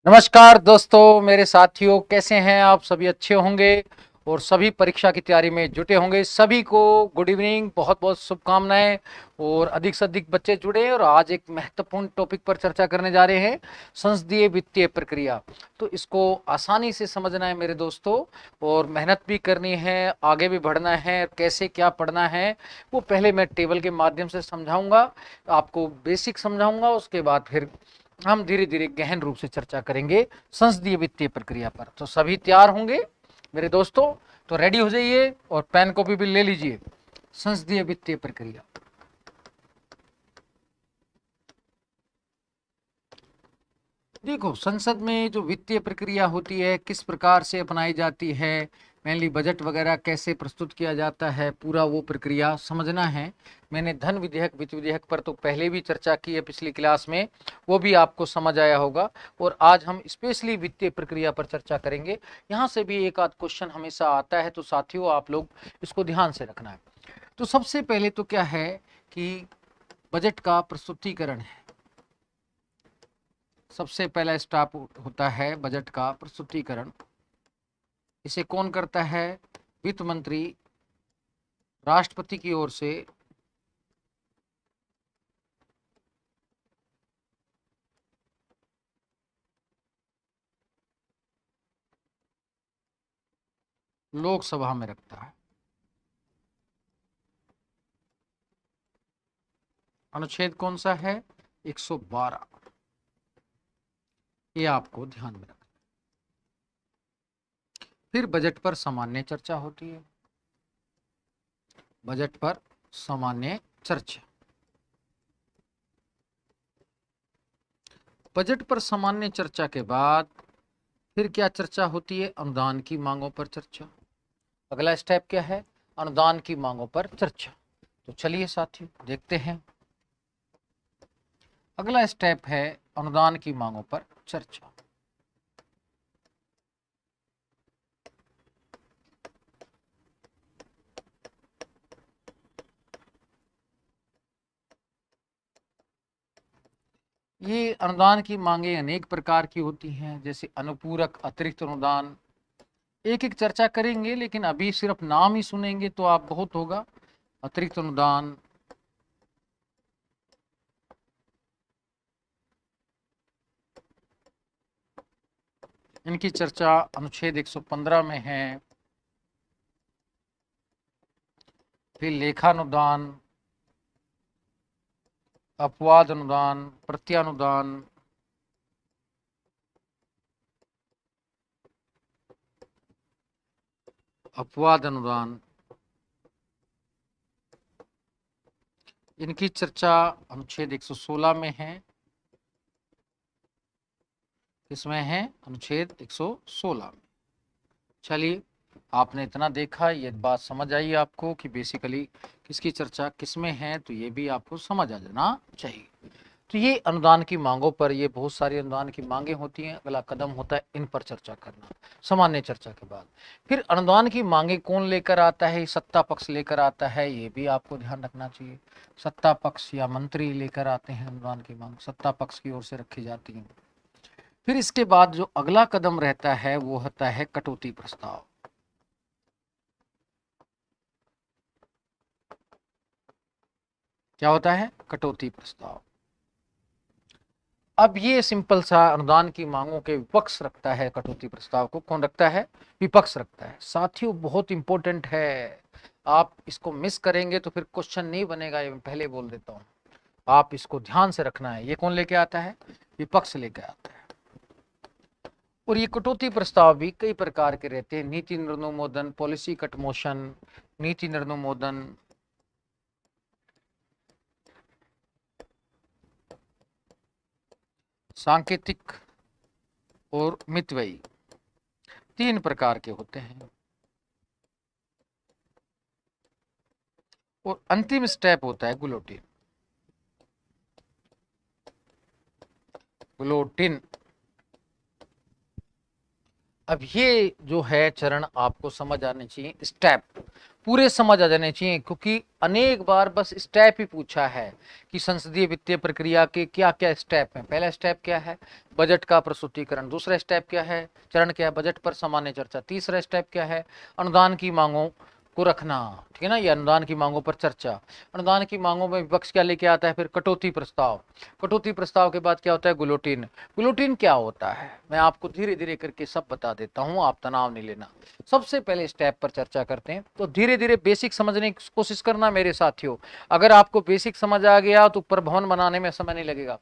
नमस्कार दोस्तों, मेरे साथियों, कैसे हैं आप? सभी अच्छे होंगे और सभी परीक्षा की तैयारी में जुटे होंगे। सभी को गुड इवनिंग, बहुत बहुत शुभकामनाएं। और अधिक से अधिक बच्चे जुड़े हैं और आज एक महत्वपूर्ण टॉपिक पर चर्चा करने जा रहे हैं, संसदीय वित्तीय प्रक्रिया। तो इसको आसानी से समझना है मेरे दोस्तों, और मेहनत भी करनी है, आगे भी बढ़ना है। कैसे क्या पढ़ना है वो पहले मैं टेबल के माध्यम से समझाऊंगा, आपको बेसिक समझाऊंगा। उसके बाद फिर हम धीरे धीरे गहन रूप से चर्चा करेंगे संसदीय वित्तीय प्रक्रिया पर। तो सभी तैयार होंगे मेरे दोस्तों? तो रेडी हो जाइए और पेन कॉपी भी ले लीजिए। संसदीय वित्तीय प्रक्रिया, देखो, संसद में जो वित्तीय प्रक्रिया होती है किस प्रकार से अपनाई जाती है, मेनली बजट वगैरह कैसे प्रस्तुत किया जाता है, पूरा वो प्रक्रिया समझना है। मैंने धन विधेयक, वित्त विधेयक पर तो पहले भी चर्चा की है पिछली क्लास में, वो भी आपको समझ आया होगा। और आज हम स्पेशली वित्तीय प्रक्रिया पर चर्चा करेंगे। यहाँ से भी एक आध क्वेश्चन हमेशा आता है, तो साथियों आप लोग इसको ध्यान से रखना है। तो सबसे पहले तो क्या है कि बजट का प्रस्तुतिकरण है। सबसे पहला स्टेप होता है बजट का प्रस्तुतिकरण। इसे कौन करता है? वित्त मंत्री राष्ट्रपति की ओर से लोकसभा में रखता है। अनुच्छेद कौन सा है? 112। ये आपको ध्यान में रखना। फिर बजट पर सामान्य चर्चा होती है। बजट पर सामान्य चर्चा, बजट पर सामान्य चर्चा के बाद फिर क्या चर्चा होती है? अनुदान की मांगों पर चर्चा। अगला स्टेप क्या है? अनुदान की मांगों पर चर्चा। तो चलिए साथियों देखते हैं। अगला स्टेप है अनुदान की मांगों पर चर्चा। ये अनुदान की मांगे अनेक प्रकार की होती हैं, जैसे अनुपूरक, अतिरिक्त अनुदान। एक एक चर्चा करेंगे, लेकिन अभी सिर्फ नाम ही सुनेंगे तो आप बहुत होगा। अतिरिक्त अनुदान, इनकी चर्चा अनुच्छेद 115 में है। फिर लेखानुदान, अपवाद अनुदान, प्रत्यानुदान, अपवाद अनुदान, इनकी चर्चा अनुच्छेद 116 में है। किसमें है? अनुच्छेद 116 में। चलिए, आपने इतना देखा, ये बात समझ आई आपको कि बेसिकली किसकी चर्चा किसमें है, तो ये भी आपको समझ आ जाना चाहिए। तो ये अनुदान की मांगों पर, ये बहुत सारी अनुदान की मांगे होती हैं। अगला कदम होता है इन पर चर्चा करना, सामान्य चर्चा के बाद। फिर अनुदान की मांगे कौन लेकर आता है? सत्ता पक्ष लेकर आता है, ये भी आपको ध्यान रखना चाहिए। सत्ता पक्ष या मंत्री लेकर आते हैं अनुदान की मांग, सत्ता पक्ष की ओर से रखी जाती है। फिर इसके बाद जो अगला कदम रहता है वो होता है कटौती प्रस्ताव। क्या होता है? कटौती प्रस्ताव। अब ये सिंपल सा अनुदान की मांगों के विपक्ष रखता है। कटौती प्रस्ताव को कौन रखता है? विपक्ष रखता है। साथियों बहुत इंपॉर्टेंट है, आप इसको मिस करेंगे तो फिर क्वेश्चन नहीं बनेगा, ये मैं पहले बोल देता हूं। आप इसको ध्यान से रखना है। ये कौन लेके आता है? विपक्ष लेके आता है। और ये कटौती प्रस्ताव भी कई प्रकार के रहते हैं। नीति निर्नुमोदन, पॉलिसी कट मोशन, नीति निर्नुमोदन, सांकेतिक और मितव्ययी, तीन प्रकार के होते हैं। और अंतिम स्टेप होता है गुलोटिन। गुलोटिन, अब ये जो है चरण आपको समझ आने चाहिए, स्टेप। पूरे समझ आ जाने चाहिए, क्योंकि अनेक बार बस स्टेप ही पूछा है कि संसदीय वित्तीय प्रक्रिया के क्या क्या स्टेप हैं। पहला स्टेप क्या है, बजट का प्रस्तुतिकरण। दूसरा स्टेप क्या है, चरण क्या है, बजट पर सामान्य चर्चा। तीसरा स्टेप क्या है, अनुदान की मांगों को रखना, ठीक है ना, ये अनुदान की मांगों पर चर्चा। अनुदान की मांगों में विपक्ष क्या लेके आता है, फिर कटौती प्रस्ताव। कटौती प्रस्ताव के बाद क्या होता है, गुलोटिन। गुलोटिन क्या होता है, मैं आपको धीरे धीरे करके सब बता देता हूं, आप तनाव नहीं लेना। सबसे पहले स्टेप पर चर्चा करते हैं, तो धीरे धीरे बेसिक समझने की कोशिश करना मेरे साथियों। अगर आपको बेसिक समझ आ गया तो ऊपर भवन बनाने में समय नहीं लगेगा।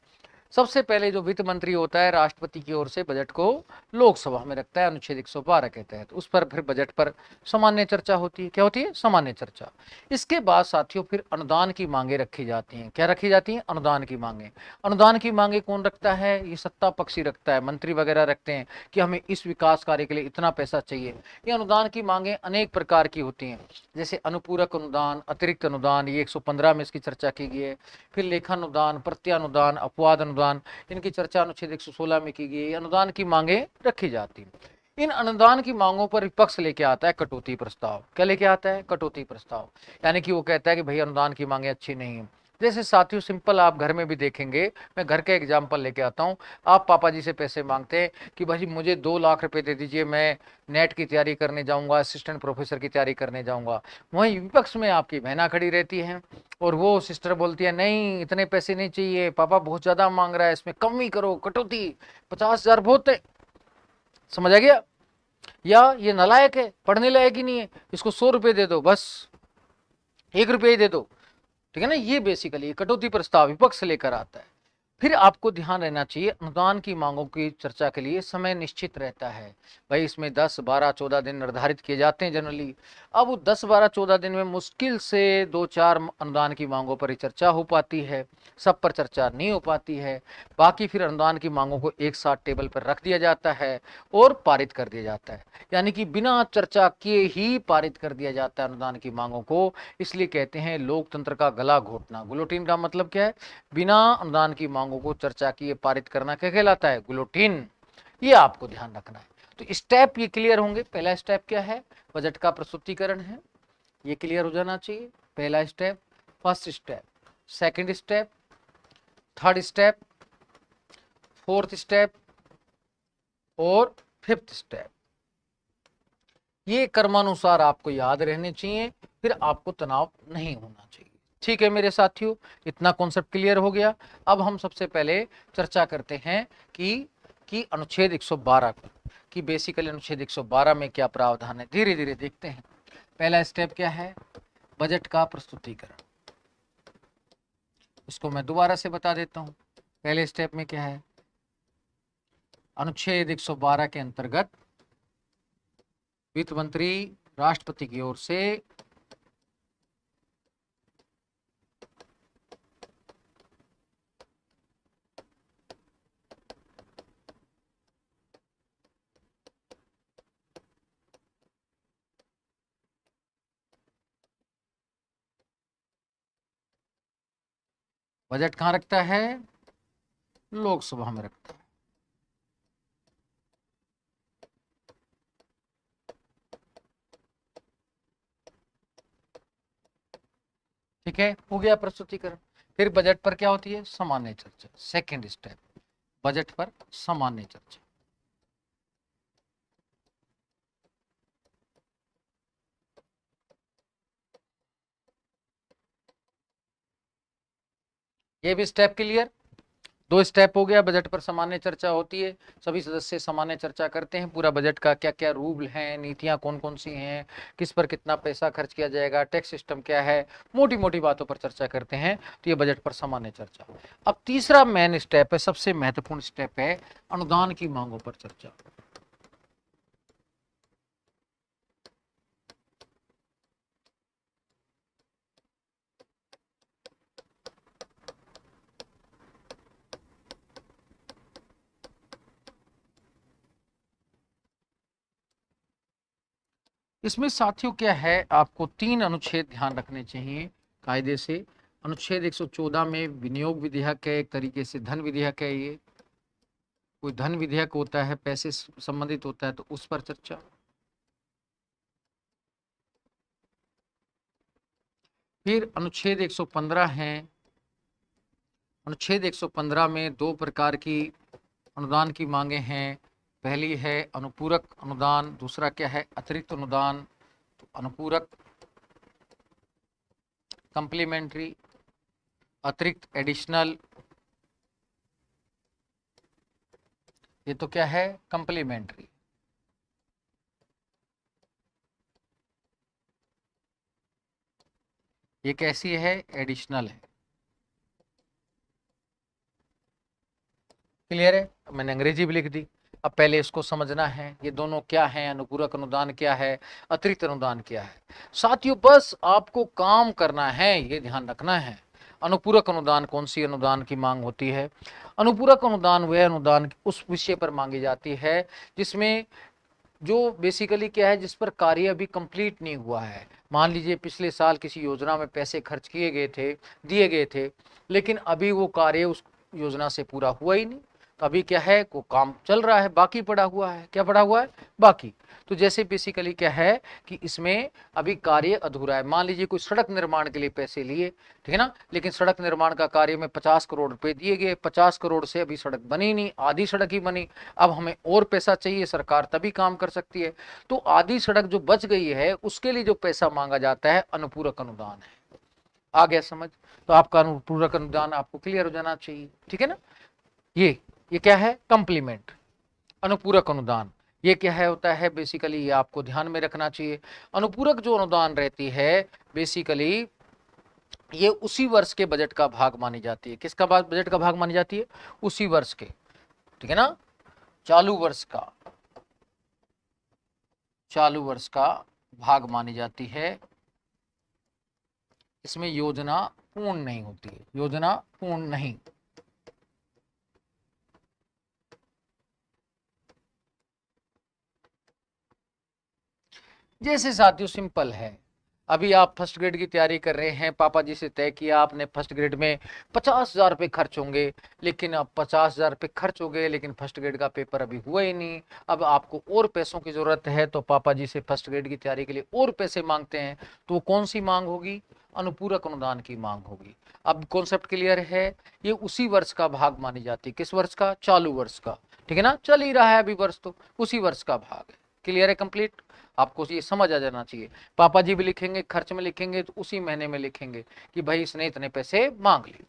सबसे पहले जो वित्त मंत्री होता है, राष्ट्रपति की ओर से बजट को लोकसभा में रखता है अनुच्छेद 112 के तहत। उस पर फिर बजट पर सामान्य चर्चा होती है। क्या होती है, सामान्य चर्चा। इसके बाद साथियों फिर अनुदान की मांगे रखी जाती हैं। क्या रखी जाती हैं, अनुदान की मांगे। अनुदान की मांगे कौन रखता है, ये सत्ता पक्षी रखता है, मंत्री वगैरह रखते हैं कि हमें इस विकास कार्य के लिए इतना पैसा चाहिए। ये अनुदान की मांगे अनेक प्रकार की होती हैं, जैसे अनुपूरक अनुदान, अतिरिक्त अनुदान, ये 115 में इसकी चर्चा की गई है। फिर लेखानुदान, प्रत्यानुदान, अपवाद अनुदान, इनकी चर्चा अनुच्छेद 116 में की गई। अनुदान की मांगे रखी जाती हैं। इन अनुदान की मांगों पर विपक्ष लेके आता है कटौती प्रस्ताव। क्या लेके आता है, कटौती प्रस्ताव। यानी कि वो कहता है कि भाई अनुदान की मांगे अच्छी नहीं है। जैसे साथियों सिंपल आप घर में भी देखेंगे, मैं घर का एग्जाम्पल लेके आता हूँ। आप पापा जी से पैसे मांगते हैं कि भाई मुझे 2 लाख रुपए दे दीजिए, मैं नेट की तैयारी करने जाऊंगा, असिस्टेंट प्रोफेसर की तैयारी करने जाऊंगा। वहीं विपक्ष में आपकी बहना खड़ी रहती है और वो सिस्टर बोलती है नहीं इतने पैसे नहीं चाहिए, पापा बहुत ज्यादा मांग रहा है, इसमें कम ही करो, कटौती, 50,000 बहुत है। समझ आ गया, या ये नालायक है, पढ़ने लायक ही नहीं है, इसको 100 रुपए दे दो, बस 1 रुपया ही दे दो, ठीक है ना। ये बेसिकली कटौती प्रस्ताव विपक्ष लेकर आता है। फिर आपको ध्यान रहना चाहिए, अनुदान की मांगों की चर्चा के लिए समय निश्चित रहता है। भाई इसमें 10, 12, 14 दिन निर्धारित किए जाते हैं जनरली। अब वो 10, 12, 14 दिन में मुश्किल से 2-4 अनुदान की मांगों पर ही चर्चा हो पाती है, सब पर चर्चा नहीं हो पाती है। बाकी फिर अनुदान की मांगों को एक साथ टेबल पर रख दिया जाता है और पारित कर दिया जाता है। यानी कि बिना चर्चा किए ही पारित कर दिया जाता है अनुदान की मांगों को। इसलिए कहते हैं लोकतंत्र का गला घोटना। गुलोटिन का मतलब क्या है, बिना अनुदान की मांगों को चर्चा किए पारित करना क्या कहलाता है, गुलोटिन। ये आपको ध्यान रखना है। तो स्टेप ये क्लियर होंगे। पहला स्टेप क्या है, बजट का प्रस्तुतिकरण है, ये क्लियर हो जाना चाहिए। पहला step, first step, second step, third step, fourth step और फिफ्थ स्टेप। ये क्रमानुसार आपको याद रहने चाहिए, फिर आपको तनाव नहीं होना चाहिए। ठीक है मेरे साथियों, इतना कॉन्सेप्ट क्लियर हो गया। अब हम सबसे पहले चर्चा करते हैं कि अनुच्छेद 112 पर, कि बेसिकली अनुच्छेद 112 में क्या प्रावधान है, धीरे धीरे देखते हैं। पहला स्टेप क्या है, बजट का प्रस्तुतिकरण। इसको मैं दोबारा से बता देता हूं। पहले स्टेप में क्या है, अनुच्छेद 112 के अंतर्गत वित्त मंत्री राष्ट्रपति की ओर से बजट कहां रखता है, लोकसभा में रखता है। ठीक है, हो गया प्रस्तुतिकरण। फिर बजट पर क्या होती है, सामान्य चर्चा। सेकंड स्टेप, बजट पर सामान्य चर्चा। ये भी स्टेप क्लियर। 2 स्टेप हो गया, बजट पर सामान्य चर्चा होती है, सभी सदस्य सामान्य चर्चा करते हैं, पूरा बजट का क्या क्या रूल हैं, नीतियां कौन कौन सी हैं, किस पर कितना पैसा खर्च किया जाएगा, टैक्स सिस्टम क्या है, मोटी मोटी बातों पर चर्चा करते हैं। तो ये बजट पर सामान्य चर्चा। अब तीसरा मेन स्टेप है, सबसे महत्वपूर्ण स्टेप है, अनुदान की मांगों पर चर्चा। इसमें साथियों क्या है, आपको 3 अनुच्छेद ध्यान रखने चाहिए कायदे से। अनुच्छेद 114 में विनियोग विधेयक है, एक तरीके से धन विधेयक है। ये कोई धन विधेयक होता है, पैसे से संबंधित होता है, तो उस पर चर्चा। फिर अनुच्छेद 115 है। अनुच्छेद 115 में दो प्रकार की अनुदान की मांगे हैं। पहली है अनुपूरक अनुदान, दूसरा क्या है, अतिरिक्त अनुदान। तो अनुपूरक कंप्लीमेंट्री, अतिरिक्त एडिशनल, ये तो क्या है, कंप्लीमेंट्री। ये कैसी है, एडिशनल है। क्लियर है? मैंने अंग्रेजी भी लिख दी। अब पहले इसको समझना है, ये दोनों क्या है, अनुपूरक अनुदान क्या है, अतिरिक्त अनुदान क्या है। साथियों बस आपको काम करना है, ये ध्यान रखना है। अनुपूरक अनुदान कौन सी अनुदान की मांग होती है? अनुपूरक अनुदान वह अनुदान उस विषय पर मांगी जाती है जिसमें जो बेसिकली क्या है, जिस पर कार्य अभी कंप्लीट नहीं हुआ है। मान लीजिए पिछले साल किसी योजना में पैसे खर्च किए गए थे, दिए गए थे, लेकिन अभी वो कार्य उस योजना से पूरा हुआ ही नहीं। तो अभी क्या है, को काम चल रहा है, बाकी पड़ा हुआ है। क्या पड़ा हुआ है? बाकी। तो जैसे बेसिकली क्या है कि इसमें अभी कार्य अधूरा है। मान लीजिए कोई सड़क निर्माण के लिए पैसे लिए, ठीक है ना, लेकिन सड़क निर्माण का कार्य में 50 करोड़ रुपए दिए गए, 50 करोड़ से अभी सड़क बनी नहीं, आधी सड़क ही बनी। अब हमें और पैसा चाहिए, सरकार तभी काम कर सकती है। तो आधी सड़क जो बच गई है उसके लिए जो पैसा मांगा जाता है अनुपूरक अनुदान है। आ गया समझ? तो आपका अनुपूरक अनुदान आपको क्लियर हो जाना चाहिए, ठीक है ना। ये क्या है, कंप्लीमेंट। अनुपूरक अनुदान ये क्या है, होता है बेसिकली, ये आपको ध्यान में रखना चाहिए। अनुपूरक जो अनुदान रहती है बेसिकली ये उसी वर्ष के बजट का भाग मानी जाती है। किसका बजट का भाग मानी जाती है? उसी वर्ष के, ठीक है ना, चालू वर्ष का भाग मानी जाती है। इसमें योजना पूर्ण नहीं होती है, योजना पूर्ण नहीं। जैसे साथियों सिंपल है, अभी आप फर्स्ट ग्रेड की तैयारी कर रहे हैं, पापा जी से तय किया आपने फर्स्ट ग्रेड में 50,000 रुपये खर्च होंगे, लेकिन अब 50,000 रुपये खर्च हो गए, लेकिन फर्स्ट ग्रेड का पेपर अभी हुआ ही नहीं। अब आपको और पैसों की जरूरत है, तो पापा जी से फर्स्ट ग्रेड की तैयारी के लिए और पैसे मांगते हैं। तो वो कौन सी मांग होगी? अनुपूरक अनुदान की मांग होगी। अब कॉन्सेप्ट क्लियर है? ये उसी वर्ष का भाग मानी जाती है। किस वर्ष का? चालू वर्ष का, ठीक है ना, चल ही रहा है अभी वर्ष, तो उसी वर्ष का भाग है। क्लियर है? कंप्लीट? आपको ये समझ आ जाना चाहिए। पापा जी भी लिखेंगे, खर्च में लिखेंगे तो उसी महीने में लिखेंगे कि भाई इसने इतने पैसे मांग लिए।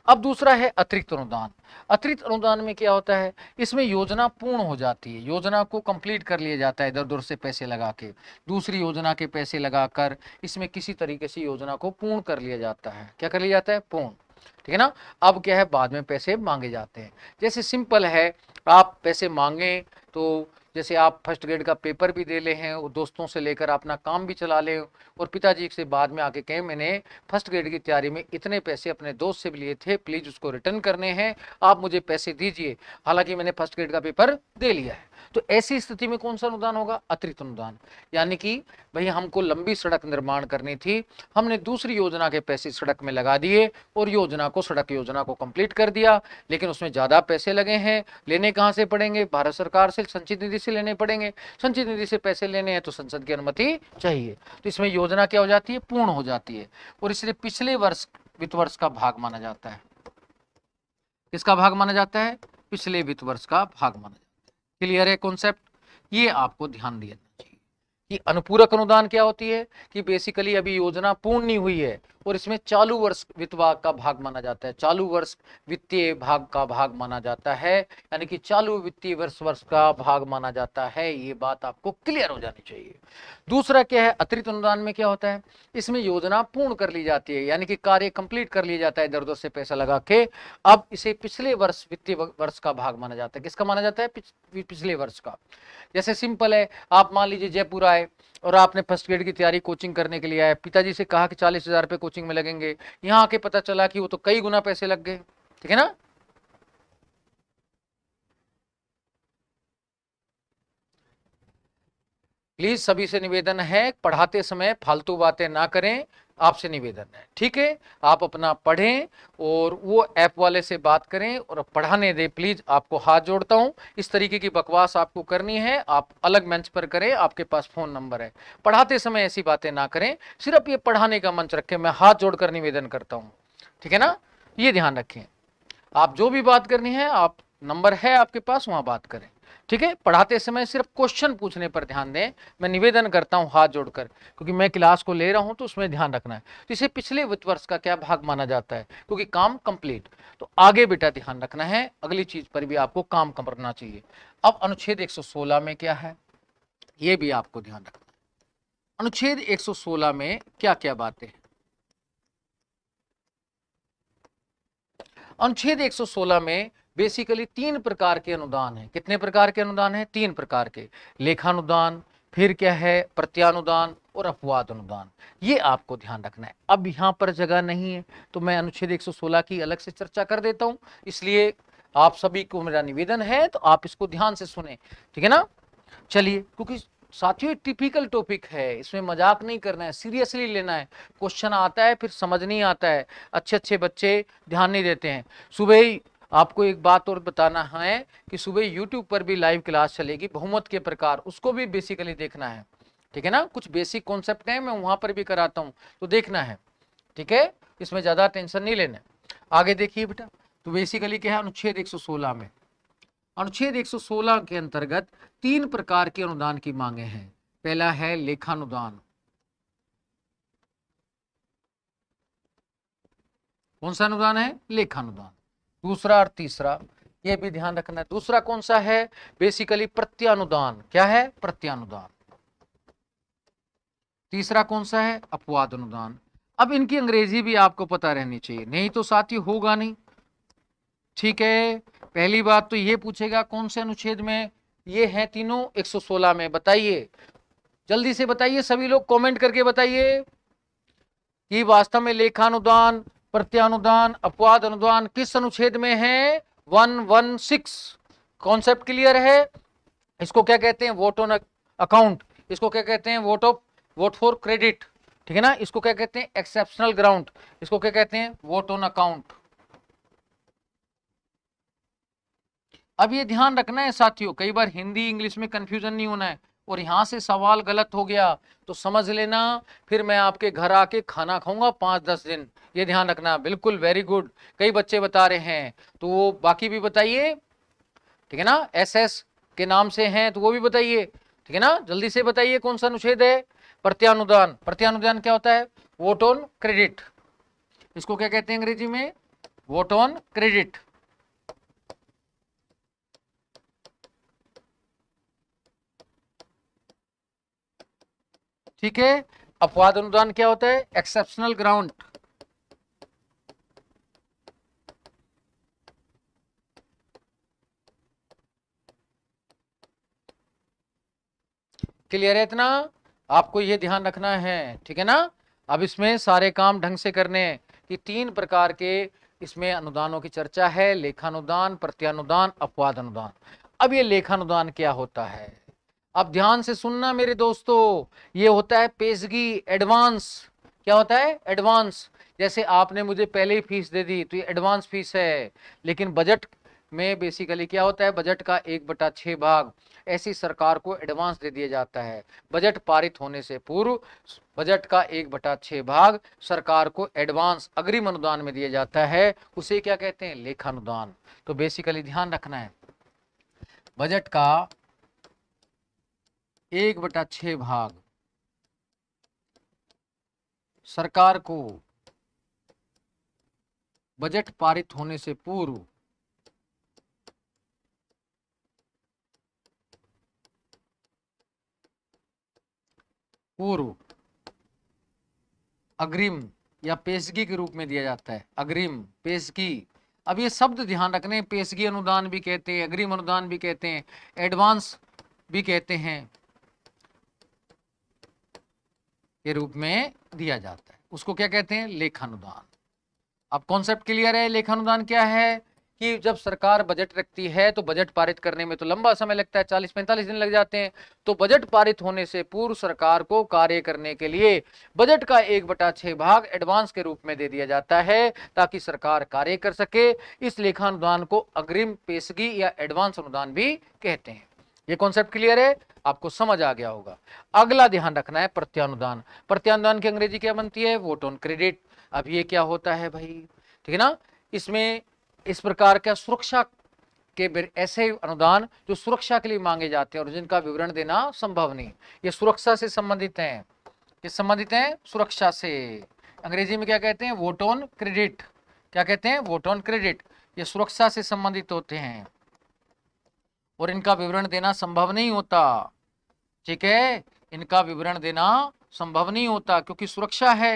अब दूसरा है अतिरिक्त अनुदान। अतिरिक्त अनुदान में क्या होता है, इसमें योजना पूर्ण हो जाती है, योजना को कंप्लीट कर लिया जाता है इधर उधर से पैसे लगा के, दूसरी योजना के पैसे लगाकर इसमें किसी तरीके से योजना को पूर्ण कर लिया जाता है। क्या कर लिया जाता है? पूर्ण, ठीक है ना। अब क्या है, बाद में पैसे मांगे जाते हैं। जैसे सिंपल है, आप पैसे मांगे तो जैसे आप फर्स्ट ग्रेड का पेपर भी दे ले हैं और दोस्तों से लेकर अपना काम भी चला ले, और पिताजी से बाद में आके कहें मैंने फर्स्ट ग्रेड की तैयारी में इतने पैसे अपने दोस्त से भी लिए थे, प्लीज उसको रिटर्न करने हैं, आप मुझे पैसे दीजिए, हालांकि मैंने फर्स्ट ग्रेड का पेपर दे लिया है। तो ऐसी स्थिति में कौन सा अनुदान होगा? अतिरिक्त अनुदान। यानी कि भाई हमको लंबी सड़क निर्माण करनी थी, हमने दूसरी योजना के पैसे सड़क में लगा दिए और सड़क योजना को कंप्लीट कर दिया, लेकिन उसमें ज्यादा पैसे लगे हैं, लेने कहां से पड़ेंगे? भारत सरकार से संचित निधि से लेने पड़ेंगे। संचित निधि से पैसे लेने हैं तो संसद की अनुमति चाहिए। तो इसमें योजना क्या हो जाती है? पूर्ण हो जाती है, और इसलिए पिछले वर्ष वित्त वर्ष का भाग माना जाता है। किसका भाग माना जाता है? पिछले वित्त वर्ष का भाग माना जाता है। क्लियर है कॉन्सेप्ट? ये आपको ध्यान देना चाहिए कि अनुपूरक अनुदान क्या होती है कि बेसिकली अभी योजना पूर्ण नहीं हुई है और इसमें चालू वर्ष वित्त भाग का भाग माना जाता है, चालू वर्ष वित्तीय भाग का भाग माना जाता है, यानी कि चालू वित्तीय वर्ष का भाग माना जाता है। ये बात आपको क्लियर हो जानी चाहिए। दूसरा क्या है, अतिरिक्त अनुदान में क्या होता है, इसमें योजना पूर्ण कर ली जाती है, यानी कि कार्य कंप्लीट कर लिया जाता है इधर उधर से पैसा लगा के। अब इसे पिछले वर्ष वित्तीय वर्ष का भाग माना जाता है। किसका माना जाता है? पिछले वर्ष का। जैसे सिंपल है, आप मान लीजिए जयपुर आए और आपने फर्स्ट ग्रेड की तैयारी कोचिंग करने के लिए आए, पिताजी से कहा कि 40,000 रुपये कोचिंग में लगेंगे, यहाँ आके पता चला कि वो तो कई गुना पैसे लग गए, ठीक है ना। प्लीज सभी से निवेदन है, पढ़ाते समय फालतू बातें ना करें, आपसे निवेदन है, ठीक है। आप अपना पढ़ें और वो ऐप वाले से बात करें और पढ़ाने दें प्लीज, आपको हाथ जोड़ता हूं। इस तरीके की बकवास आपको करनी है, आप अलग मंच पर करें, आपके पास फोन नंबर है। पढ़ाते समय ऐसी बातें ना करें, सिर्फ ये पढ़ाने का मंच रखें। मैं हाथ जोड़कर निवेदन करता हूं, ठीक है ना, ये ध्यान रखें। आप जो भी बात करनी है, आप नंबर है आपके पास, वहां बात करें, ठीक है। पढ़ाते समय सिर्फ क्वेश्चन पूछने पर ध्यान दें, मैं निवेदन करता हूं हाथ जोड़कर, क्योंकि मैं क्लास को ले रहा हूं तो उसमें ध्यान रखना है। तो इसे पिछले वित्त वर्ष का क्या भाग माना जाता है, क्योंकि काम कंप्लीट। तो आगे बेटा ध्यान रखना है, अगली चीज पर भी आपको काम करना चाहिए। अब अनुच्छेद 116 में क्या है, यह भी आपको ध्यान रखना है। अनुच्छेद 116 में क्या क्या बातें हैं। अनुच्छेद 116 में बेसिकली 3 प्रकार के अनुदान है। कितने प्रकार के अनुदान है? 3 प्रकार के। लेखानुदान, फिर क्या है, प्रत्यानुदान और अपवाद अनुदान। ये आपको ध्यान रखना है। अब यहां पर जगह नहीं है तो मैं अनुच्छेद 116 की अलग से चर्चा कर देता हूं, इसलिए आप सभी को मेरा निवेदन है तो आप इसको ध्यान से सुने, ठीक है ना। चलिए, क्योंकि साथियों टिपिकल टॉपिक है, इसमें मजाक नहीं करना है, सीरियसली लेना है। क्वेश्चन आता है फिर समझ नहीं आता है, अच्छे अच्छे बच्चे ध्यान नहीं देते हैं। सुबह ही आपको एक बात और बताना है कि सुबह यूट्यूब पर भी लाइव क्लास चलेगी बहुमत के प्रकार, उसको भी बेसिकली देखना है, ठीक है ना। कुछ बेसिक कॉन्सेप्ट है, मैं वहां पर भी कराता हूं, तो देखना है, ठीक है। इसमें ज्यादा टेंशन नहीं लेना। आगे देखिए बेटा, तो बेसिकली क्या है अनुच्छेद 116 में, अनुच्छेद 116 के अंतर्गत 3 प्रकार के अनुदान की मांगे हैं। पहला है लेखानुदान। कौन सा अनुदान है? लेखानुदान। दूसरा और तीसरा ये भी ध्यान रखना है। दूसरा कौन सा है? बेसिकली प्रत्यानुदान। क्या है? प्रत्यानुदान। तीसरा कौन सा है? अपवाद अनुदान। अब इनकी अंग्रेजी भी आपको पता रहनी चाहिए, नहीं तो साथी होगा नहीं, ठीक है। पहली बात तो ये पूछेगा कौन से अनुच्छेद में ये है तीनों, 116 में। बताइए, जल्दी से बताइए, सभी लोग कमेंट करके बताइए कि वास्तव में लेखानुदान, प्रत्यानुदान, अपवाद अनुदान किस अनुच्छेद में है? 116। कॉन्सेप्ट क्लियर है? इसको क्या कहते हैं? Vote on account. इसको क्या कहते हैं? वोट फॉर क्रेडिट, ठीक है ना। इसको क्या कहते हैं? Exceptional ground. इसको क्या कहते हैं? Vote on account. अब ये ध्यान रखना है साथियों, कई बार हिंदी इंग्लिश में कंफ्यूजन नहीं होना है, और यहां से सवाल गलत हो गया तो समझ लेना फिर मैं आपके घर आके खाना खाऊंगा 5-10 दिन। ये ध्यान रखना। बिल्कुल, वेरी गुड। कई बच्चे बता रहे हैं, तो वो बाकी भी बताइए, ठीक है ना। एसएस के नाम से हैं तो वो भी बताइए, ठीक है ना। जल्दी से बताइए कौन सा अनुच्छेद है? प्रत्यानुदान। प्रत्यानुदान क्या होता है? Vote on credit. इसको क्या कहते हैं अंग्रेजी में? Vote on credit. ठीक है। अपवाद अनुदान क्या होता है? Exceptional ground. क्लियर है इतना? आपको ये ध्यान रखना है, ठीक है ना। अब इसमें सारे काम ढंग से करने हैं कि 3 प्रकार के इसमें अनुदानों की चर्चा है। लेखानुदान, प्रत्यानुदान, अपवाद अनुदान। अब ये लेखानुदान क्या होता है? अब ध्यान से सुनना मेरे दोस्तों, ये होता है पेशगी, एडवांस। क्या होता है? एडवांस। जैसे आपने मुझे पहले ही फीस दे दी तो ये एडवांस फीस है, लेकिन बजट में बेसिकली क्या होता है? बजट का 1/6 भाग ऐसी सरकार को एडवांस दे दिया जाता है। बजट पारित होने से पूर्व बजट का 1/6 भाग सरकार को एडवांस अग्रिम अनुदान में दिया जाता है, उसे क्या कहते हैं? लेखानुदान। तो बेसिकली ध्यान रखना है, बजट का 1/6 भाग सरकार को बजट पारित होने से पूर्व अग्रिम या पेशगी के रूप में दिया जाता है। अग्रिम, पेशगी। अब ये शब्द ध्यान रखने, पेशगी अनुदान भी कहते हैं, अग्रिम अनुदान भी कहते हैं, एडवांस भी कहते हैं, के रूप में दिया जाता है। उसको क्या कहते हैं? लेखानुदान। अब कॉन्सेप्ट क्लियर है? लेखानुदान क्या है? कि जब सरकार बजट रखती है तो बजट पारित करने में तो लंबा समय लगता है, 40-45 दिन लग जाते हैं। तो बजट पारित होने से पूर्व सरकार को कार्य करने के लिए बजट का 1/6 भाग एडवांस के रूप में दे दिया जाता है ताकि सरकार कार्य कर सके। इस लेखानुदान को अग्रिम पेशगी या एडवांस अनुदान भी कहते हैं। ये कॉन्सेप्ट क्लियर है, आपको समझ आ गया होगा। अगला ध्यान रखना है प्रत्यानुदान। प्रत्यानुदान की अंग्रेजी क्या बनती है? Vote on credit. अब ये क्या होता है भाई? ठीक है ना, इसमें इस प्रकार का सुरक्षा के ऐसे अनुदान जो सुरक्षा के लिए मांगे जाते हैं और जिनका विवरण देना संभव नहीं, ये सुरक्षा से संबंधित हैं। किस संबंधित हैं? सुरक्षा से। अंग्रेजी में क्या कहते हैं? Vote on credit. क्या कहते हैं? Vote on credit. ये सुरक्षा से संबंधित होते हैं और इनका विवरण देना संभव नहीं होता। ठीक है, इनका विवरण देना संभव नहीं होता क्योंकि सुरक्षा है।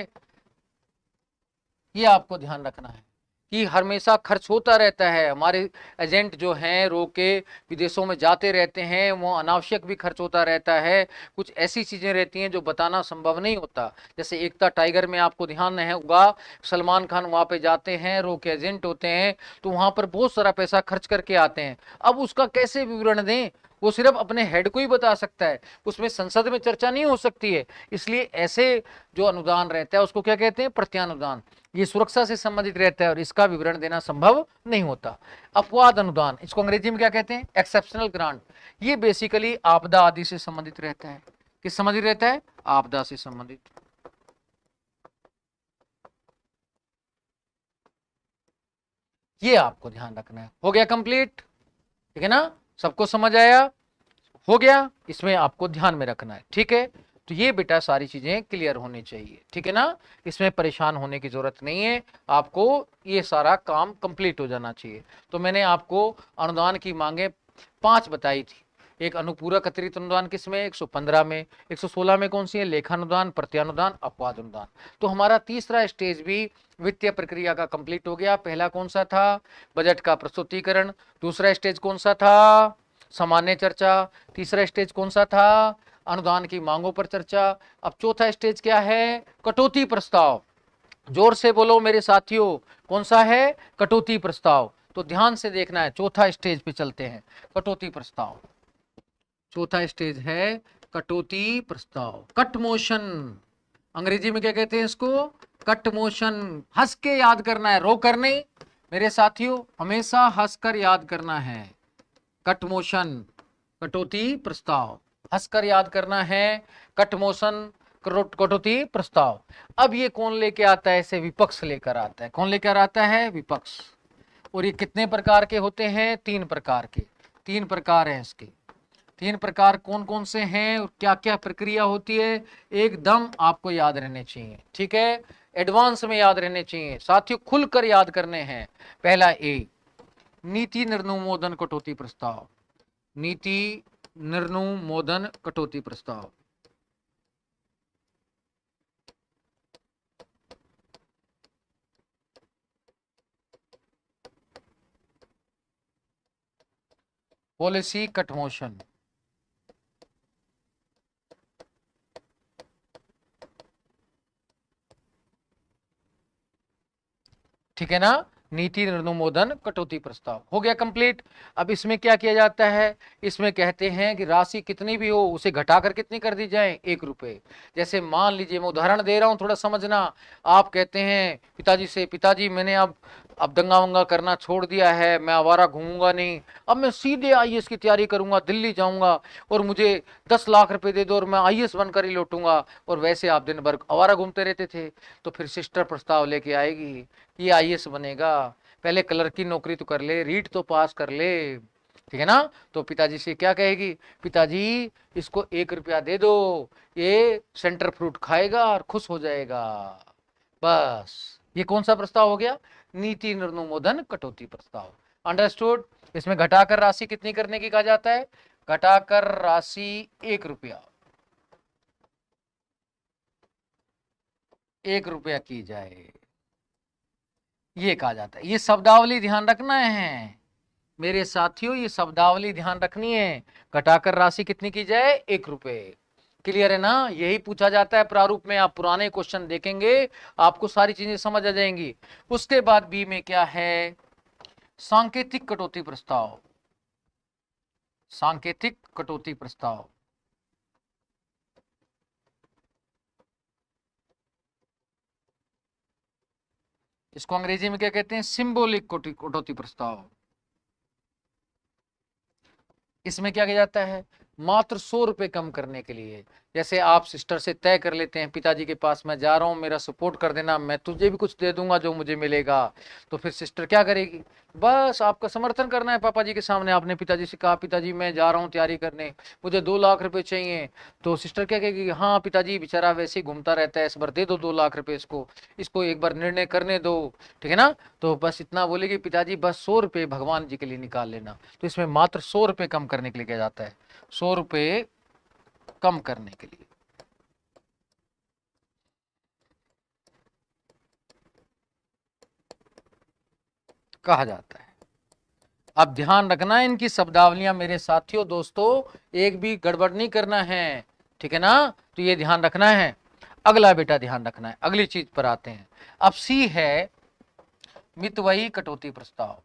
ये आपको ध्यान रखना है कि हमेशा खर्च होता रहता है। हमारे एजेंट जो हैं रोके विदेशों में जाते रहते हैं, वो अनावश्यक भी खर्च होता रहता है। कुछ ऐसी चीजें रहती हैं जो बताना संभव नहीं होता। जैसे एकता टाइगर में आपको ध्यान है होगा, सलमान खान वहां पे जाते हैं, रोके एजेंट होते हैं, तो वहां पर बहुत सारा पैसा खर्च करके आते हैं। अब उसका कैसे विवरण दें? वो सिर्फ अपने हेड को ही बता सकता है, उसमें संसद में चर्चा नहीं हो सकती है। इसलिए ऐसे जो अनुदान रहता है उसको क्या कहते हैं? प्रत्यानुदान। ये सुरक्षा से संबंधित रहता है और इसका विवरण देना संभव नहीं होता। अपवाद अनुदान, इसको अंग्रेजी में क्या कहते हैं? Exceptional grant. ये बेसिकली आपदा आदि से संबंधित रहता है। किस संबंधित रहता है? आपदा से संबंधित। ये आपको ध्यान रखना है। हो गया कंप्लीट? ठीक है ना, सबको समझ आया? हो गया, इसमें आपको ध्यान में रखना है। ठीक है, तो ये बेटा सारी चीजें क्लियर होनी चाहिए। ठीक है ना, इसमें परेशान होने की जरूरत नहीं है, आपको ये सारा काम कंप्लीट हो जाना चाहिए। तो मैंने आपको अनुदान की मांगे 5 बताई थी। एक अनुपूरक अतिरिक्त अनुदान किसमें? 115 में। 116 में कौन सी है? लेखानुदान, प्रत्यानुदान, अपवाद अनुदान। तो हमारा तीसरा स्टेज भी वित्तीय प्रक्रिया का कंप्लीट हो गया। पहला कौन सा था? बजट का प्रस्तुतिकरण। दूसरा स्टेज कौन सा था? सामान्य चर्चा। तीसरा स्टेज कौन सा था? अनुदान की मांगों पर चर्चा। अब चौथा स्टेज क्या है? कटौती प्रस्ताव। जोर से बोलो मेरे साथियों, कौन सा है? कटौती प्रस्ताव। तो ध्यान से देखना है, चौथा स्टेज पे चलते हैं, कटौती प्रस्ताव। चौथा स्टेज है कटौती प्रस्ताव, कट मोशन। अंग्रेजी में क्या कहते हैं इसको? Cut motion. हंस के याद करना है, रो कर नहीं मेरे साथियों, हमेशा हंसकर याद करना है। कट मोशन, कटौती प्रस्ताव, हंसकर याद करना है। कट मोशन, कटौती प्रस्ताव। अब ये कौन लेके आता है? इसे विपक्ष लेकर आता है। कौन लेकर आता है? विपक्ष। और ये कितने प्रकार के होते हैं? 3 प्रकार के। 3 प्रकार हैं इसके। 3 प्रकार कौन कौन से हैं और क्या क्या प्रक्रिया होती है, एकदम आपको याद रहने चाहिए। ठीक है, एडवांस में याद रहने चाहिए साथियों, खुलकर याद करने हैं। पहला ए, नीति निर्नुमोदन कटौती प्रस्ताव। नीति निर्नुमोदन कटौती प्रस्ताव। Policy cut motion. ठीक है ना, नीति निर्नुमोदन कटौती प्रस्ताव हो गया कंप्लीट। अब इसमें क्या किया जाता है? इसमें कहते हैं कि राशि कितनी भी हो उसे घटाकर कितनी कर दी जाए? 1 रुपए। जैसे मान लीजिए, मैं उदाहरण दे रहा हूं, थोड़ा समझना। आप कहते हैं पिताजी से, पिताजी मैंने अब दंगा वंगा करना छोड़ दिया है, मैं आवारा घूमूंगा नहीं, अब मैं सीधे आईएएस की तैयारी करूंगा, दिल्ली जाऊंगा और मुझे 10 लाख रुपए दे दो और मैं आईएएस बनकर ही लौटूंगा। और वैसे आप दिन भर आवारा घूमते रहते थे। तो फिर सिस्टर प्रस्ताव लेके आएगी, ये आईएएस बनेगा, पहले क्लर्क की नौकरी तो कर ले, रीट तो पास कर ले। ठीक है ना, तो पिताजी से क्या कहेगी? पिताजी इसको 1 रुपया दे दो, ये सेंटर फ्रूट खाएगा और खुश हो जाएगा। बस, ये कौन सा प्रस्ताव हो गया? नीति निर्नुमोदन कटौती प्रस्ताव। अंडरस्टूड? इसमें घटाकर राशि कितनी करने की कहा जाता है? घटाकर राशि 1 रुपया, 1 रुपया की जाए, ये कहा जाता है। ये शब्दावली ध्यान रखना है मेरे साथियों, ये शब्दावली ध्यान रखनी है। घटाकर राशि कितनी की जाए? 1 रुपए। क्लियर है ना? यही पूछा जाता है प्रारूप में। आप पुराने क्वेश्चन देखेंगे, आपको सारी चीजें समझ आ जाएंगी। उसके बाद बी में क्या है? सांकेतिक कटौती प्रस्ताव, सांकेतिक कटौती प्रस्ताव, इसको अंग्रेजी में क्या कहते हैं? सिंबॉलिक कटौती प्रस्ताव। इसमें क्या किया जाता है? मात्र 100 रुपए कम करने के लिए, जैसे आप सिस्टर से तय कर लेते हैं, पिताजी के पास मैं जा रहा हूं, मेरा सपोर्ट कर देना, मैं तुझे भी कुछ दे दूंगा जो मुझे मिलेगा। तो फिर सिस्टर क्या करेगी? बस आपका समर्थन करना है पापा जी के सामने। आपने पिताजी से कहा, पिताजी मैं जा रहा हूँ तैयारी करने, मुझे 2 लाख रुपए चाहिए। तो सिस्टर क्या कहेगी? हाँ पिताजी बेचारा वैसे ही घूमता रहता है, इस बार दे दो 2 लाख रुपए इसको, इसको एक बार निर्णय करने दो, ठीक है ना। तो बस इतना बोलेगी, पिताजी बस 100 रुपए भगवान जी के लिए निकाल लेना। तो इसमें मात्र 100 रुपए कम करने के लिए किया जाता है, 100 रुपए कम करने के लिए। कहा जाता है। अब ध्यान रखना है इनकी शब्दावलियां मेरे साथियों, दोस्तों, एक भी गड़बड़ नहीं करना है, ठीक है ना। तो ये ध्यान रखना है। अगला बेटा ध्यान रखना है, अगली चीज पर आते हैं। अब सी है मितव्ययी कटौती प्रस्ताव।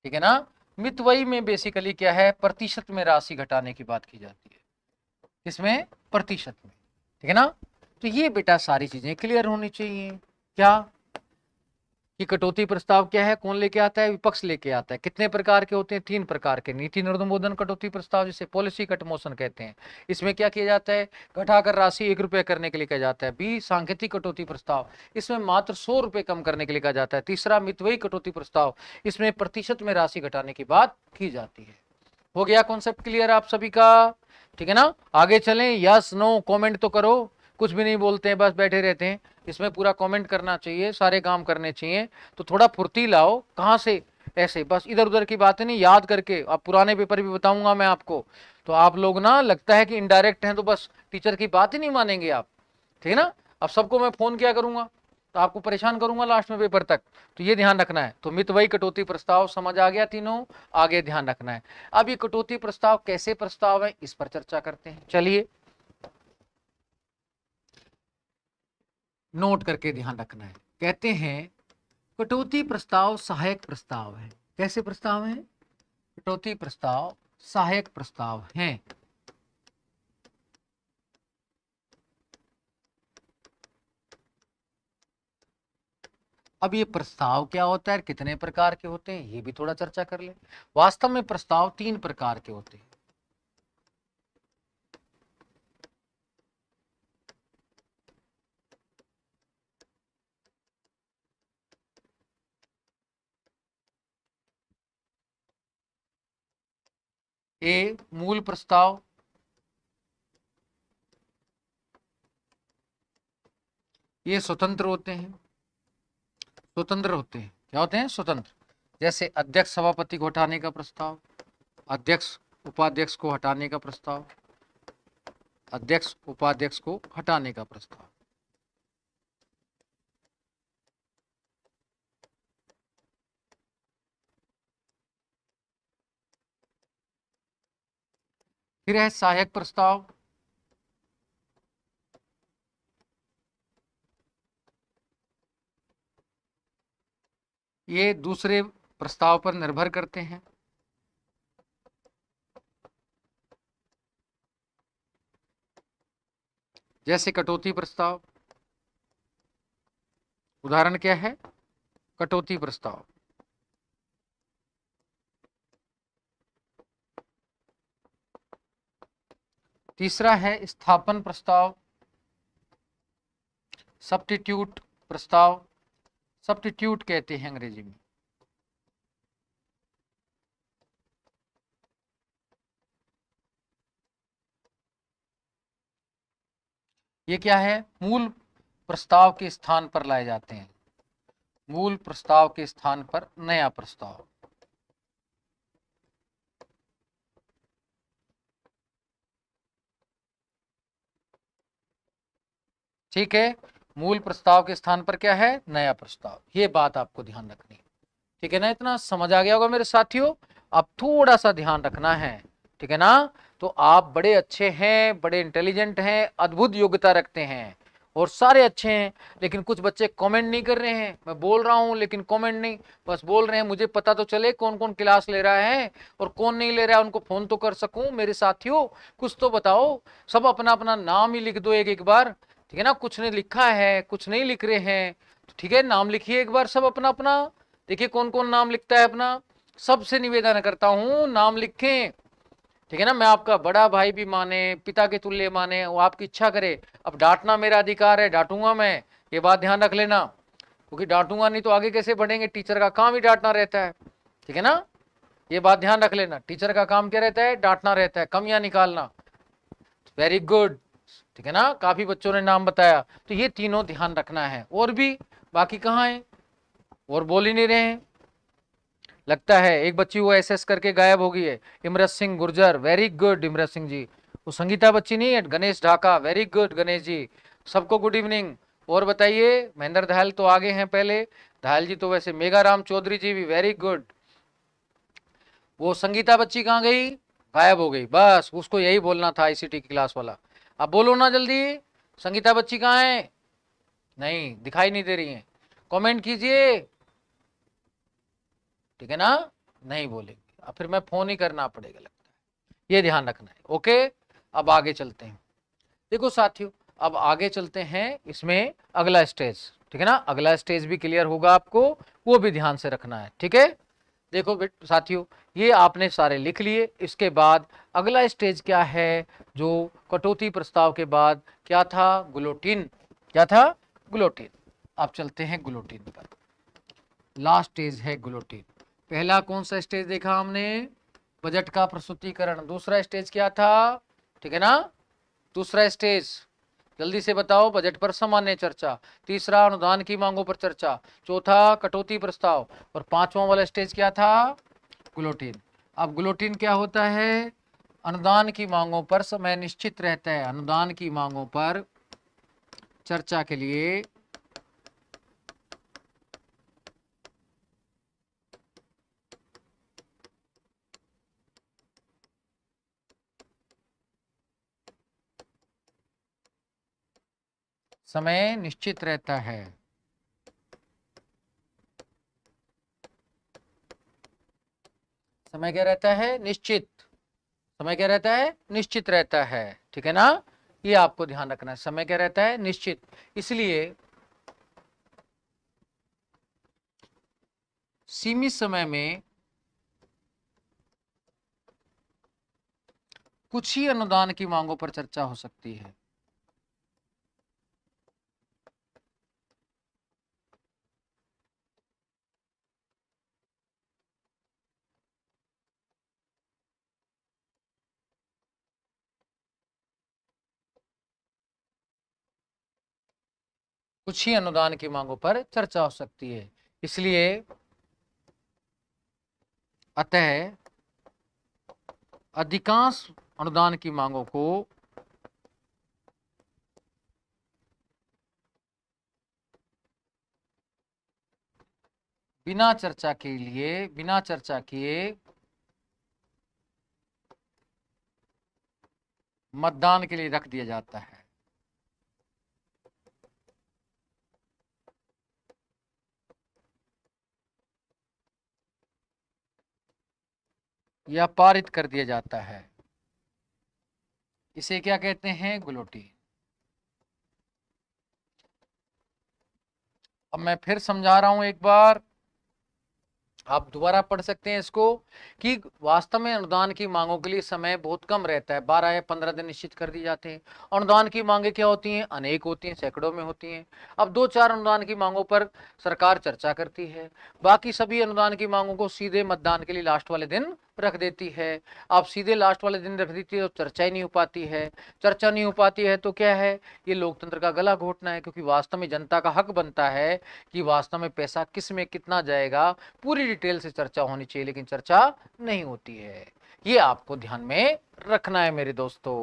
ठीक है ना। मितव्ययी में बेसिकली क्या है? प्रतिशत में राशि घटाने की बात की जाती है। किसमें? प्रतिशत में, ठीक है ना। तो ये बेटा सारी चीजें क्लियर होनी चाहिए। क्या कि कटौती प्रस्ताव क्या है, कौन लेके आता है? विपक्ष लेके आता है। कितने प्रकार के होते हैं? 3 प्रकार के। नीति अनुमोदन कटौती प्रस्ताव, जिसे पॉलिसी कट मोशन कहते हैं, इसमें क्या किया जाता है? घटाकर राशि 1 रुपये करने के लिए किया जाता है। बी सांकेतिक कटौती प्रस्ताव, इसमें मात्र 100 रुपये कम करने के लिए कहा जाता है। तीसरा मितव्ययी कटौती प्रस्ताव, इसमें प्रतिशत में राशि घटाने की बात की जाती है। हो गया कॉन्सेप्ट क्लियर आप सभी का? ठीक है ना। आगे चलें, यस नो कमेंट तो करो, कुछ भी नहीं बोलते हैं, बस बैठे रहते हैं। इसमें पूरा कमेंट करना चाहिए, सारे काम करने चाहिए। तो थोड़ा फुर्ती लाओ। कहाँ से? ऐसे बस इधर उधर की बातें नहीं, याद करके। अब पुराने पेपर भी बताऊंगा मैं आपको, तो आप लोग ना लगता है कि इनडायरेक्ट हैं तो बस टीचर की बात ही नहीं मानेंगे आप, ठीक है ना। अब सबको मैं फोन किया करूंगा तो आपको परेशान करूंगा लास्ट में पेपर तक, तो ये ध्यान रखना है। तो मितव्ययी कटौती प्रस्ताव समझ आ गया तीनों? आगे ध्यान रखना है। अब ये कटौती प्रस्ताव कैसे प्रस्ताव है, इस पर चर्चा करते हैं। चलिए, नोट करके ध्यान रखना है। कहते हैं कटौती प्रस्ताव सहायक प्रस्ताव है। कैसे प्रस्ताव है? कटौती प्रस्ताव सहायक प्रस्ताव है। अब ये प्रस्ताव क्या होता है, कितने प्रकार के होते हैं, ये भी थोड़ा चर्चा कर ले। वास्तव में प्रस्ताव 3 प्रकार के होते हैं। ए मूल प्रस्ताव, ये स्वतंत्र होते हैं। स्वतंत्र होते हैं, क्या होते हैं? स्वतंत्र। जैसे अध्यक्ष सभापति को हटाने का प्रस्ताव, अध्यक्ष उपाध्यक्ष को हटाने का प्रस्ताव, अध्यक्ष उपाध्यक्ष को हटाने का प्रस्ताव। फिर है सहायक प्रस्ताव। ये दूसरे प्रस्ताव पर निर्भर करते हैं। जैसे कटौती प्रस्ताव, उदाहरण क्या है? कटौती प्रस्ताव। तीसरा है स्थापन प्रस्ताव, सब्स्टिट्यूट प्रस्ताव, सब्स्टिट्यूट कहते हैं अंग्रेजी में। ये क्या है? मूल प्रस्ताव के स्थान पर लाए जाते हैं। मूल प्रस्ताव के स्थान पर नया प्रस्ताव। ठीक है, मूल प्रस्ताव के स्थान पर क्या है? नया प्रस्ताव। ये बात आपको ध्यान रखनी है, ठीक है ना। इतना समझ आ गया होगा मेरे साथियों। अब थोड़ा सा ध्यान रखना है, ठीक है ना। तो आप बड़े अच्छे हैं, बड़े इंटेलिजेंट हैं, अद्भुत योग्यता रखते हैं और सारे अच्छे हैं। लेकिन कुछ बच्चे कमेंट नहीं कर रहे हैं, मैं बोल रहा हूं लेकिन कमेंट नहीं, बस बोल रहे हैं। मुझे पता तो चले कौन कौन क्लास ले रहा है और कौन नहीं ले रहा है, उनको फोन तो कर सकूं। मेरे साथियों कुछ तो बताओ, सब अपना अपना नाम ही लिख दो एक एक बार, ठीक है ना। कुछ ने लिखा है, कुछ नहीं लिख रहे हैं, तो ठीक है नाम लिखिए एक बार सब अपना अपना। देखिए कौन कौन नाम लिखता है अपना। सबसे निवेदन करता हूं नाम लिखें, ठीक है ना। मैं आपका बड़ा भाई भी माने, पिता के तुल्य माने, वो आपकी इच्छा करे। अब डांटना मेरा अधिकार है, डांटूंगा मैं, ये बात ध्यान रख लेना, क्योंकि डांटूंगा नहीं तो आगे कैसे बढ़ेंगे। टीचर का काम ही डांटना रहता है, ठीक है ना, ये बात ध्यान रख लेना। टीचर का काम क्या रहता है? डांटना रहता है, कमियां निकालना। वेरी गुड, ठीक है ना। काफी बच्चों ने नाम बताया, तो ये तीनों ध्यान रखना है। और भी बाकी कहाँ है? और बोल ही नहीं रहे हैं लगता है। एक बच्ची वो एसएस करके गायब हो गई है, इमरत सिंह गुर्जर, वेरी गुड इमरत सिंह जी। वो संगीता बच्ची नहीं है, गणेश ढाका, वेरी गुड गणेश जी। सबको गुड इवनिंग। और बताइए, महेंद्र दहाल तो आगे हैं पहले, दहाल जी तो वैसे। मेघा राम चौधरी जी भी वेरी गुड। वो संगीता बच्ची कहाँ गई? गायब हो गई, बस उसको यही बोलना था आईसीटी की क्लास वाला। अब बोलो ना जल्दी, संगीता बच्ची कहाँ है? नहीं दिखाई नहीं दे रही है, कमेंट कीजिए, ठीक है ना। नहीं बोलेंगे अब फिर मैं फोन ही करना पड़ेगा लगता है, ये ध्यान रखना है। ओके, अब आगे चलते हैं। देखो साथियों, अब आगे चलते हैं, इसमें अगला स्टेज, ठीक है ना। अगला स्टेज भी क्लियर होगा आपको, वो भी ध्यान से रखना है, ठीक है। देखो साथियों, ये आपने सारे लिख लिए। इसके बाद अगला स्टेज क्या है? जो कटौती प्रस्ताव के बाद क्या था? गुलोटिन। क्या था? गुलोटिन। अब चलते हैं गुलोटिन पर। लास्ट स्टेज है गुलोटिन। पहला कौन सा स्टेज देखा हमने? बजट का प्रस्तुतिकरण। दूसरा स्टेज क्या था? ठीक है ना, दूसरा स्टेज जल्दी से बताओ, बजट पर सामान्य चर्चा। तीसरा अनुदान की मांगों पर चर्चा। चौथा कटौती प्रस्ताव। और पांचवा वाला स्टेज क्या था? गुलोटिन। अब गुलोटिन क्या होता है? अनुदान की मांगों पर समय निश्चित रहता है। अनुदान की मांगों पर चर्चा के लिए समय निश्चित रहता है। समय क्या रहता है? निश्चित। समय क्या रहता है? निश्चित रहता है, ठीक है ना। ये आपको ध्यान रखना है, समय क्या रहता है? निश्चित। इसलिए सीमित समय में कुछ ही अनुदान की मांगों पर चर्चा हो सकती है। कुछ ही अनुदान की मांगों पर चर्चा हो सकती है। इसलिए अतः अधिकांश अनुदान की मांगों को बिना चर्चा किए मतदान के लिए रख दिया जाता है। या पारित कर दिया जाता है। इसे क्या कहते हैं? गुलोटी। अब मैं फिर समझा रहा हूं एक बार, आप दोबारा पढ़ सकते हैं इसको, कि वास्तव में अनुदान की मांगों के लिए समय बहुत कम रहता है, 12 या 15 दिन निश्चित कर दिए जाते हैं। अनुदान की मांगे क्या होती हैं? अनेक होती हैं, सैकड़ों में होती हैं। अब 2-4 अनुदान की मांगों पर सरकार चर्चा करती है, बाकी सभी अनुदान की मांगों को सीधे मतदान के लिए लास्ट वाले दिन रख देती है। अब सीधे लास्ट वाले दिन रख देती है तो चर्चा ही नहीं हो पाती है। चर्चा नहीं हो पाती है तो क्या है? ये लोकतंत्र का गला घोटना है, क्योंकि वास्तव में जनता का हक बनता है कि वास्तव में पैसा किस में कितना जाएगा, पूरी डिटेल से चर्चा होनी चाहिए, लेकिन चर्चा नहीं होती है। ये आपको ध्यान में रखना है मेरे दोस्तों।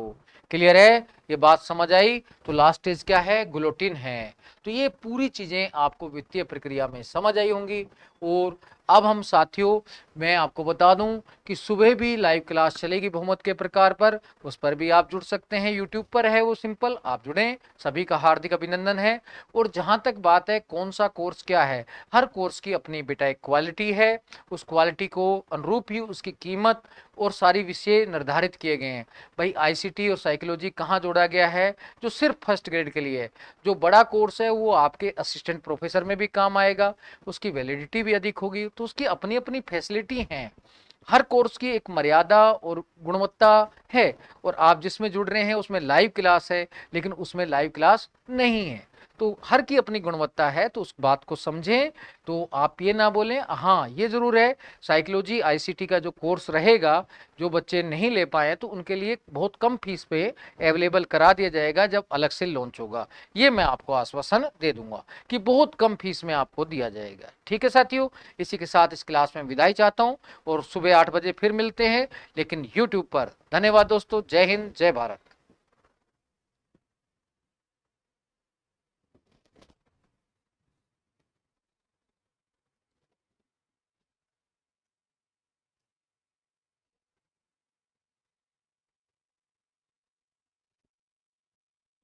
क्लियर है? ये बात समझ आई? तो लास्ट स्टेज क्या है? गुलोटिन है। तो ये पूरी चीजें आपको वित्तीय प्रक्रिया में समझ आई होंगी। और अब हम साथियों, मैं आपको बता दूं कि सुबह भी लाइव क्लास चलेगी बहुमत के प्रकार पर, उस पर भी आप जुड़ सकते हैं। यूट्यूब पर है वो, सिंपल आप जुड़ें। सभी का हार्दिक अभिनंदन है। और जहां तक बात है कौन सा कोर्स क्या है, हर कोर्स की अपनी बेटा एक क्वालिटी है। उस क्वालिटी को अनुरूप ही उसकी कीमत और सारी विषय निर्धारित किए गए हैं। भाई आईसीटी और साइकोलॉजी कहाँ जोड़ा गया है? जो सिर्फ फर्स्ट ग्रेड के लिए है। जो बड़ा कोर्स है वो आपके असिस्टेंट प्रोफेसर में भी काम आएगा, उसकी वैलिडिटी भी अधिक होगी, तो उसकी अपनी अपनी फैसिलिटी हैं। हर कोर्स की एक मर्यादा और गुणवत्ता है। और आप जिसमें जुड़ रहे हैं उसमें लाइव क्लास है, लेकिन उसमें लाइव क्लास नहीं है। तो हर की अपनी गुणवत्ता है, तो उस बात को समझें। तो आप ये ना बोलें, हाँ ये जरूर है साइकोलॉजी आईसीटी का जो कोर्स रहेगा, जो बच्चे नहीं ले पाए तो उनके लिए बहुत कम फीस पे अवेलेबल करा दिया जाएगा जब अलग से लॉन्च होगा। ये मैं आपको आश्वासन दे दूंगा कि बहुत कम फीस में आपको दिया जाएगा। ठीक है साथियों, इसी के साथ इस क्लास में विदाई चाहता हूँ और सुबह 8 बजे फिर मिलते हैं, लेकिन यूट्यूब पर। धन्यवाद दोस्तों। जय हिंद, जय भारत।